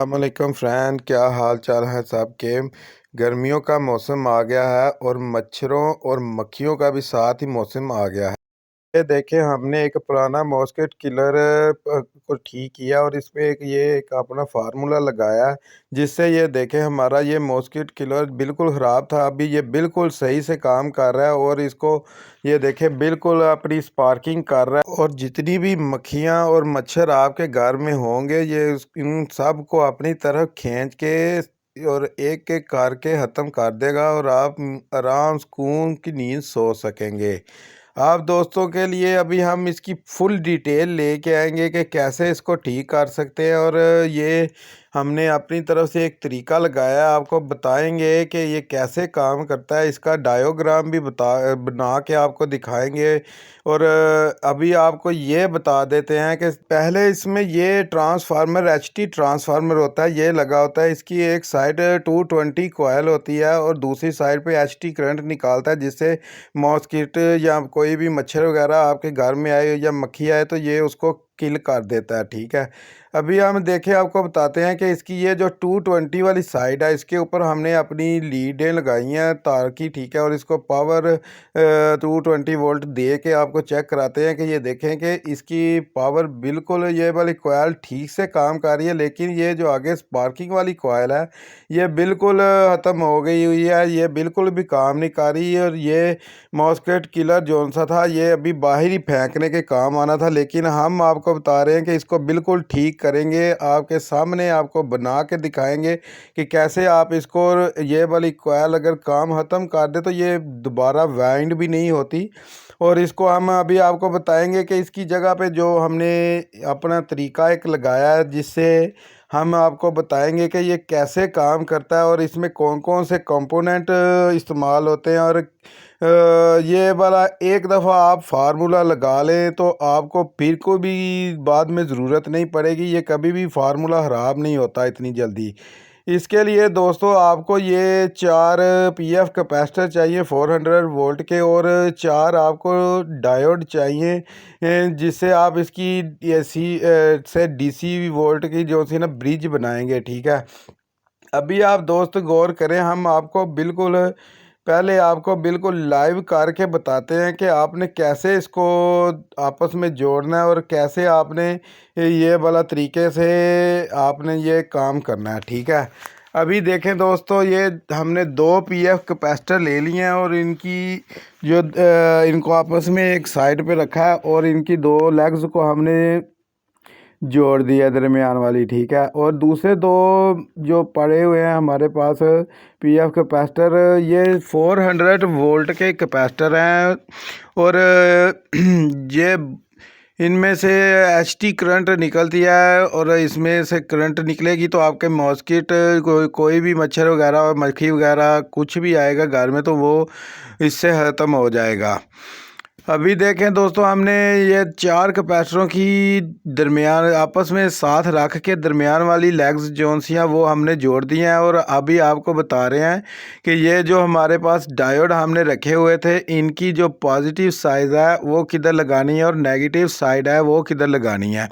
अस्सलामुअलैकुम फ्रेंड, क्या हाल चाल है सबके। गर्मियों का मौसम आ गया है और मच्छरों और मक्खियों का भी साथ ही मौसम आ गया है। ये देखें, हमने एक पुराना मॉस्किट किलर को ठीक किया और इसमें एक अपना फार्मूला लगाया है, जिससे ये देखें हमारा ये मॉस्किट किलर बिल्कुल ख़राब था, अभी ये बिल्कुल सही से काम कर रहा है और इसको ये देखें बिल्कुल अपनी स्पार्किंग कर रहा है। और जितनी भी मक्खियाँ और मच्छर आपके घर में होंगे ये इन सब को अपनी तरफ खींच के और एक एक करके ख़त्म कर देगा और आप आराम सुकून की नींद सो सकेंगे। आप दोस्तों के लिए अभी हम इसकी फुल डिटेल लेके आएंगे कि कैसे इसको ठीक कर सकते हैं। और ये हमने अपनी तरफ से एक तरीका लगाया है, आपको बताएंगे कि ये कैसे काम करता है। इसका डायोग्राम भी बना के आपको दिखाएंगे। और अभी आपको ये बता देते हैं कि पहले इसमें ये ट्रांसफार्मर एचटी ट्रांसफार्मर होता है, ये लगा होता है। इसकी एक साइड 220 कोयल होती है और दूसरी साइड पे एचटी करंट निकालता है, जिससे मॉस्किट या कोई भी मच्छर वगैरह आपके घर में आए या मक्खी आए तो ये उसको किल कर देता है। ठीक है, अभी हम देखें, आपको बताते हैं कि इसकी ये जो 220 वाली साइड है, इसके ऊपर हमने अपनी लीडें लगाई हैं तार की। ठीक है, और इसको पावर 220 वोल्ट दे के आपको चेक कराते हैं कि ये देखें कि इसकी पावर बिल्कुल ये वाली कोयल ठीक से काम कर रही है, लेकिन ये जो आगे स्पार्किंग वाली कोयल है ये बिल्कुल ख़त्म हो गई हुई है, ये बिल्कुल भी काम नहीं कर रही है। और ये मॉस्किट किलर जोन सा था, ये अभी बाहर ही फेंकने के काम आना था, लेकिन हम आपको बता रहे हैं कि इसको बिल्कुल ठीक करेंगे, आपके सामने आपको बना के दिखाएंगे कि कैसे आप इसको। ये वाली कोयल अगर काम ख़त्म कर दे तो ये दोबारा वाइंड भी नहीं होती। और इसको हम अभी आपको बताएंगे कि इसकी जगह पे जो हमने अपना तरीका एक लगाया है, जिससे हम आपको बताएंगे कि ये कैसे काम करता है और इसमें कौन कौन से कंपोनेंट इस्तेमाल होते हैं। और ये वाला एक दफ़ा आप फार्मूला लगा लें तो आपको फिर को भी बाद में ज़रूरत नहीं पड़ेगी, ये कभी भी फार्मूला ख़राब नहीं होता इतनी जल्दी। इसके लिए दोस्तों आपको ये 4 पीएफ कैपेसिटर चाहिए 400 वोल्ट के, और 4 आपको डायोड चाहिए, जिससे आप इसकी एसी से डीसी वोल्ट की जो सी ना ब्रिज बनाएंगे। ठीक है, अभी आप दोस्त गौर करें, हम आपको बिल्कुल पहले आपको बिल्कुल लाइव करके बताते हैं कि आपने कैसे इसको आपस में जोड़ना है और कैसे आपने ये वाला तरीके से आपने ये काम करना है। ठीक है, अभी देखें दोस्तों, ये हमने 2 पीएफ कैपेसिटर ले लिए हैं और इनकी जो इनको आपस में एक साइड पे रखा है और इनकी 2 लेग्स को हमने जोड़ दिया दरमियान वाली। ठीक है, और दूसरे 2 जो पड़े हुए हैं हमारे पास पीएफ कैपेसिटर, ये 400 वोल्ट के कैपेसिटर हैं। और ये इनमें से एचटी करंट निकलती है और इसमें से करंट निकलेगी तो आपके मॉस्किट कोई भी मच्छर वगैरह और मक्खी वगैरह कुछ भी आएगा घर में तो वो इससे ख़त्म हो जाएगा। अभी देखें दोस्तों, हमने ये 4 कैपेसिटरों की दरमियान आपस में साथ रख के दरमियान वाली लेग्स जोन सी हैं वो हमने जोड़ दी हैं। और अभी आपको बता रहे हैं कि ये जो हमारे पास डायोड हमने रखे हुए थे, इनकी जो पॉजिटिव साइड है वो किधर लगानी है और नेगेटिव साइड है वो किधर लगानी है।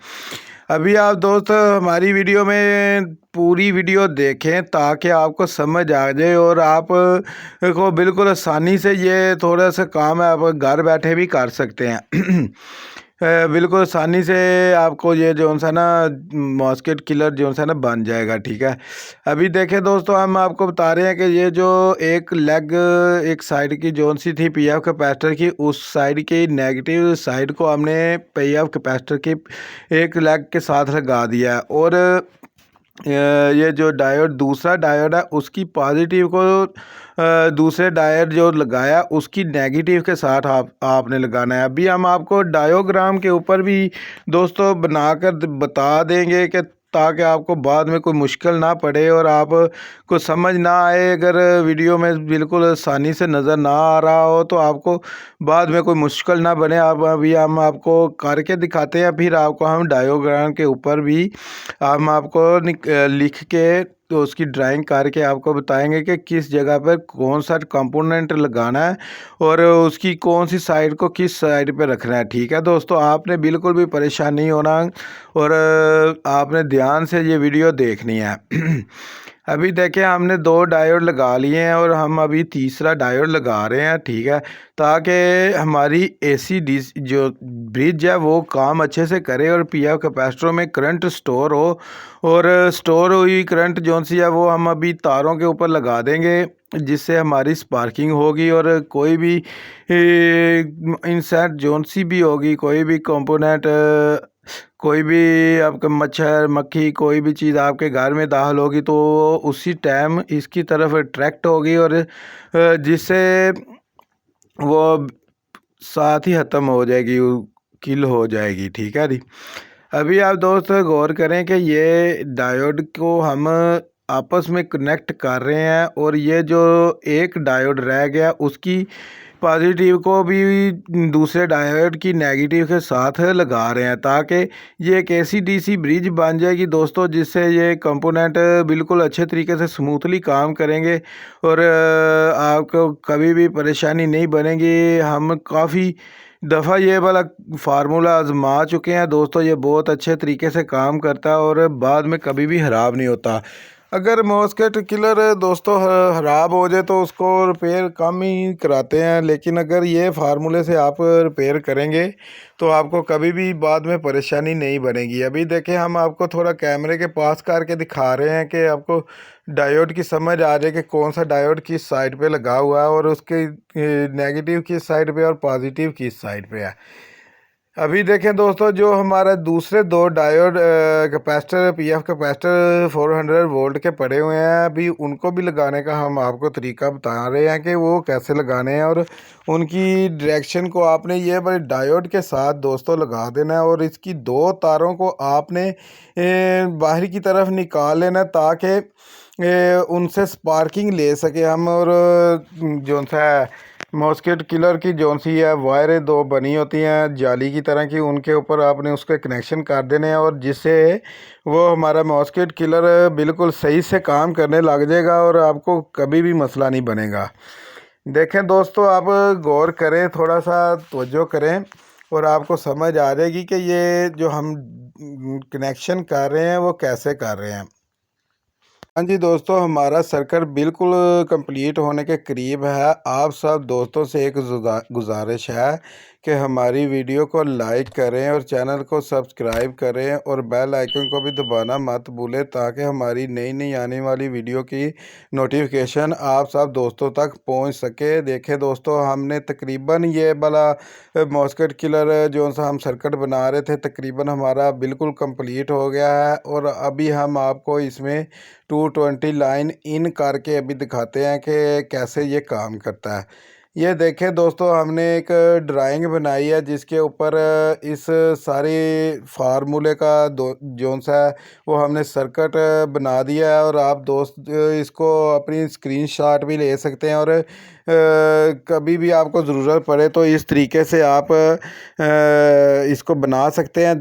अभी आप दोस्त हमारी वीडियो में पूरी वीडियो देखें ताकि आपको समझ आ जाए और आप को बिल्कुल आसानी से ये थोड़ा सा काम है आप घर बैठे भी कर सकते हैं। बिल्कुल आसानी से आपको ये जो सा ना मॉस्किट किलर जो सा ना बन जाएगा। ठीक है, अभी देखें दोस्तों, हम आपको बता रहे हैं कि ये जो एक लेग एक साइड की जोन सी थी पीएफ कैपेसिटर की, उस साइड की नेगेटिव साइड को हमने पीएफ कैपेसिटर की एक लेग के साथ लगा दिया है। और ये जो डायोड दूसरा डायोड है उसकी पॉजिटिव को दूसरे डायोड जो लगाया उसकी नेगेटिव के साथ आपने लगाना है। अभी हम आपको डायोग्राम के ऊपर भी दोस्तों बनाकर बता देंगे कि ताकि आपको बाद में कोई मुश्किल ना पड़े और आप को समझ ना आए। अगर वीडियो में बिल्कुल आसानी से नज़र ना आ रहा हो तो आपको बाद में कोई मुश्किल ना बने। आप अभी हम आपको करके दिखाते हैं, फिर आपको हम डायोग्राम के ऊपर भी हम आपको लिख के तो उसकी ड्राइंग करके आपको बताएंगे कि किस जगह पर कौन सा कंपोनेंट लगाना है और उसकी कौन सी साइड को किस साइड पे रखना है। ठीक है दोस्तों, आपने बिल्कुल भी परेशान नहीं होना और आपने ध्यान से ये वीडियो देखनी है। अभी देखें, हमने 2 डायोड लगा लिए हैं और हम अभी तीसरा डायोड लगा रहे हैं। ठीक है, ताकि हमारी एसी डीसी जो ब्रिज है वो काम अच्छे से करे और पीएफ कैपेसिटरों में करंट स्टोर हो। और स्टोर हुई करंट जौन सी है वो हम अभी तारों के ऊपर लगा देंगे, जिससे हमारी स्पार्किंग होगी और कोई भी इंसेक्ट जौन सी भी होगी, कोई भी कंपोनेंट, कोई भी आपका मच्छर मक्खी कोई भी चीज़ आपके घर में दाखिल होगी तो उसी टाइम इसकी तरफ अट्रैक्ट होगी और जिससे वो साथ ही ख़त्म हो जाएगी, किल हो जाएगी। ठीक है जी। अभी आप दोस्त गौर करें कि ये डायोड को हम आपस में कनेक्ट कर रहे हैं और ये जो एक डायोड रह गया उसकी पॉजिटिव को भी दूसरे डायोड की नेगेटिव के साथ लगा रहे हैं, ताकि ये एक ऐसी डीसी ब्रिज बन जाएगी दोस्तों, जिससे ये कंपोनेंट बिल्कुल अच्छे तरीके से स्मूथली काम करेंगे और आपको कभी भी परेशानी नहीं बनेगी। हम काफ़ी दफ़ा ये वाला फार्मूला आजमा चुके हैं दोस्तों, ये बहुत अच्छे तरीके से काम करता है और बाद में कभी भी ख़राब नहीं होता। अगर मॉस्किट किलर दोस्तों ख़राब हो जाए तो उसको रिपेयर कम ही कराते हैं, लेकिन अगर ये फार्मूले से आप रिपेयर करेंगे तो आपको कभी भी बाद में परेशानी नहीं बनेगी। अभी देखें, हम आपको थोड़ा कैमरे के पास करके दिखा रहे हैं कि आपको डायोड की समझ आ जाए कि कौन सा डायोड किस साइड पे लगा हुआ है और उसके नेगेटिव किस साइड पे और पॉजिटिव किस साइड पे है। अभी देखें दोस्तों, जो हमारा दूसरे 2 diode capacitor PF capacitor 400 volt के पड़े हुए हैं, अभी उनको भी लगाने का हम आपको तरीका बता रहे हैं कि वो कैसे लगाने हैं और उनकी डायरेक्शन को आपने ये बड़े डायोड के साथ दोस्तों लगा देना है और इसकी 2 तारों को आपने बाहर की तरफ निकाल लेना ताकि उनसे स्पार्किंग ले सके हम। और जो सा मॉस्किट किलर की जौन सी है वायरें 2 बनी होती हैं जाली की तरह की, उनके ऊपर आपने उसके कनेक्शन कर देने हैं और जिससे वो हमारा मॉस्किट किलर बिल्कुल सही से काम करने लग जाएगा और आपको कभी भी मसला नहीं बनेगा। देखें दोस्तों, आप गौर करें, थोड़ा सा तवज्जो करें और आपको समझ आ जाएगी कि ये जो हम कनेक्शन कर रहे हैं वो कैसे कर रहे हैं। हाँ जी दोस्तों, हमारा सर्किट बिल्कुल कंप्लीट होने के करीब है। आप सब दोस्तों से एक गुजारिश है कि हमारी वीडियो को लाइक करें और चैनल को सब्सक्राइब करें और बेल आइकन को भी दबाना मत भूलें, ताकि हमारी नई नई आने वाली वीडियो की नोटिफिकेशन आप सब दोस्तों तक पहुंच सके। देखें दोस्तों, हमने तकरीबन ये वाला मॉस्किट किलर जो सा हम सर्किट बना रहे थे तकरीबन हमारा बिल्कुल कंप्लीट हो गया है और अभी हम आपको इसमें 220 लाइन इन करके अभी दिखाते हैं कि कैसे ये काम करता है। ये देखें दोस्तों, हमने एक ड्राइंग बनाई है जिसके ऊपर इस सारे फार्मूले का जोन सा है वो हमने सर्किट बना दिया है और आप दोस्त इसको अपनी स्क्रीनशॉट भी ले सकते हैं और कभी भी आपको ज़रूरत पड़े तो इस तरीके से आप इसको बना सकते हैं,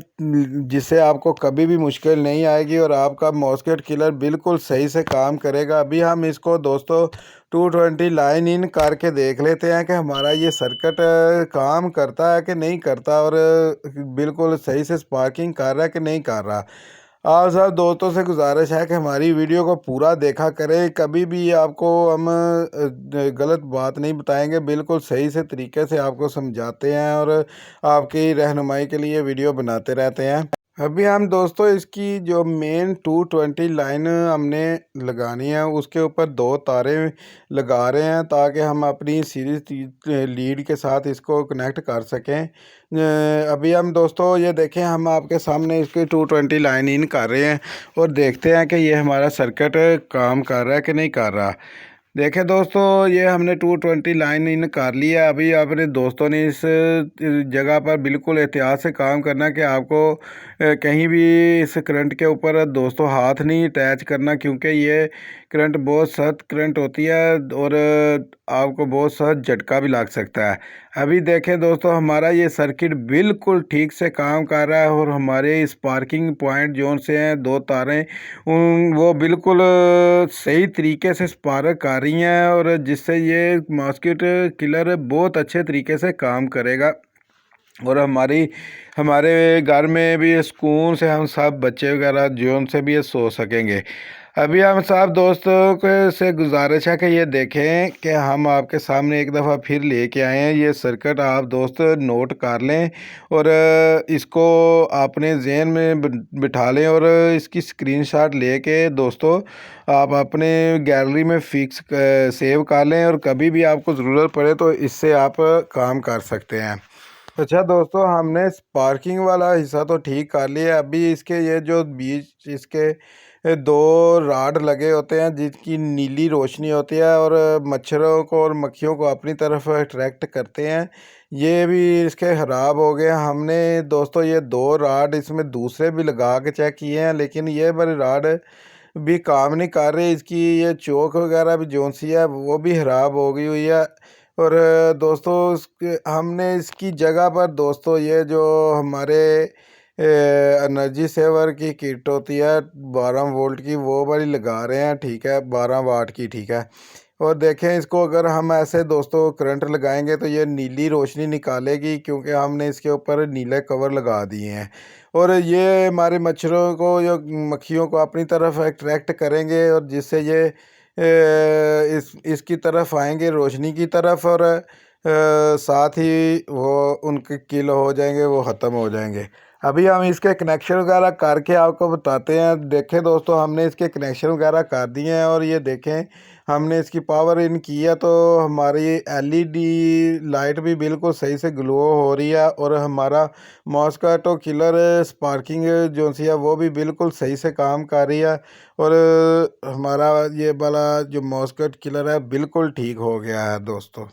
जिससे आपको कभी भी मुश्किल नहीं आएगी और आपका मॉस्किट किलर बिल्कुल सही से काम करेगा। अभी हम इसको दोस्तों 220 लाइन इन करके देख लेते हैं कि हमारा ये सर्किट काम करता है कि नहीं करता और बिल्कुल सही से स्पार्किंग कर रहा है कि नहीं कर रहा। आप सब दोस्तों से गुजारिश है कि हमारी वीडियो को पूरा देखा करें, कभी भी आपको हम गलत बात नहीं बताएंगे, बिल्कुल सही से तरीके से आपको समझाते हैं और आपकी रहनुमाई के लिए वीडियो बनाते रहते हैं। अभी हम दोस्तों इसकी जो मेन 220 लाइन हमने लगानी है उसके ऊपर 2 तारे लगा रहे हैं ताकि हम अपनी सीरीज लीड के साथ इसको कनेक्ट कर सकें। अभी हम दोस्तों ये देखें, हम आपके सामने इसकी 220 लाइन इन कर रहे हैं और देखते हैं कि ये हमारा सर्किट काम कर रहा है कि नहीं कर रहा। देखें दोस्तों, ये हमने 220 लाइन इन कर लिया। अभी अपने दोस्तों ने इस जगह पर बिल्कुल एहतियात से काम करना कि आपको कहीं भी इस करंट के ऊपर दोस्तों हाथ नहीं अटैच करना, क्योंकि ये करंट बहुत सख्त करंट होती है और आपको बहुत सख्त झटका भी लग सकता है। अभी देखें दोस्तों, हमारा ये सर्किट बिल्कुल ठीक से काम कर रहा है और हमारे स्पार्किंग पॉइंट जोन से हैं दो तारें वो बिल्कुल सही तरीके से स्पार्क कर रही हैं और जिससे ये मॉस्किट किलर बहुत अच्छे तरीके से काम करेगा और हमारे घर में भी सुकून से हम सब बच्चे वगैरह जोन से भी ये सो सकेंगे। अभी हम सब दोस्तों के से गुजारिश है कि ये देखें कि हम आपके सामने एक दफ़ा फिर लेके आए हैं। ये सर्किट आप दोस्त नोट कर लें और इसको अपने जहन में बिठा लें और इसकी स्क्रीनशॉट लेके दोस्तों आप अपने गैलरी में फिक्स सेव कर लें और कभी भी आपको ज़रूरत पड़े तो इससे आप काम कर सकते हैं। अच्छा दोस्तों, हमने पार्किंग वाला हिस्सा तो ठीक कर लिया। अभी इसके ये जो बीच इसके दो राड लगे होते हैं जिसकी नीली रोशनी होती है और मच्छरों को और मक्खियों को अपनी तरफ अट्रैक्ट करते हैं, ये भी इसके ख़राब हो गए। हमने दोस्तों ये दो राड इसमें दूसरे भी लगा के चेक किए हैं, लेकिन ये वाली राड भी काम नहीं कर रही। इसकी ये चोक वगैरह भी जोन सी है वो भी ख़राब हो गई हुई है। और दोस्तों हमने इसकी जगह पर दोस्तों ये जो हमारे एनर्जी सेवर की किट होती है 12 वोल्ट की, वो वाली लगा रहे हैं, ठीक है, 12 वाट की, ठीक है। और देखें इसको, अगर हम ऐसे दोस्तों करंट लगाएंगे तो ये नीली रोशनी निकालेगी क्योंकि हमने इसके ऊपर नीले कवर लगा दिए हैं और ये हमारे मच्छरों को या मक्खियों को अपनी तरफ अट्रैक्ट करेंगे और जिससे ये इसकी तरफ आएंगे, रोशनी की तरफ, और साथ ही वो उनके किल हो जाएंगे, वो ख़त्म हो जाएंगे। अभी हम इसके कनेक्शन वगैरह करके आपको बताते हैं। देखें दोस्तों, हमने इसके कनेक्शन वगैरह कर दिए हैं और ये देखें हमने इसकी पावर इन किया तो हमारी एलईडी लाइट भी बिल्कुल सही से ग्लो हो रही है और हमारा मॉस्किटो किलर स्पार्किंग जो सी है वो भी बिल्कुल सही से काम कर रही है और हमारा ये वाला जो मॉस्किटो किलर है बिल्कुल ठीक हो गया है दोस्तों।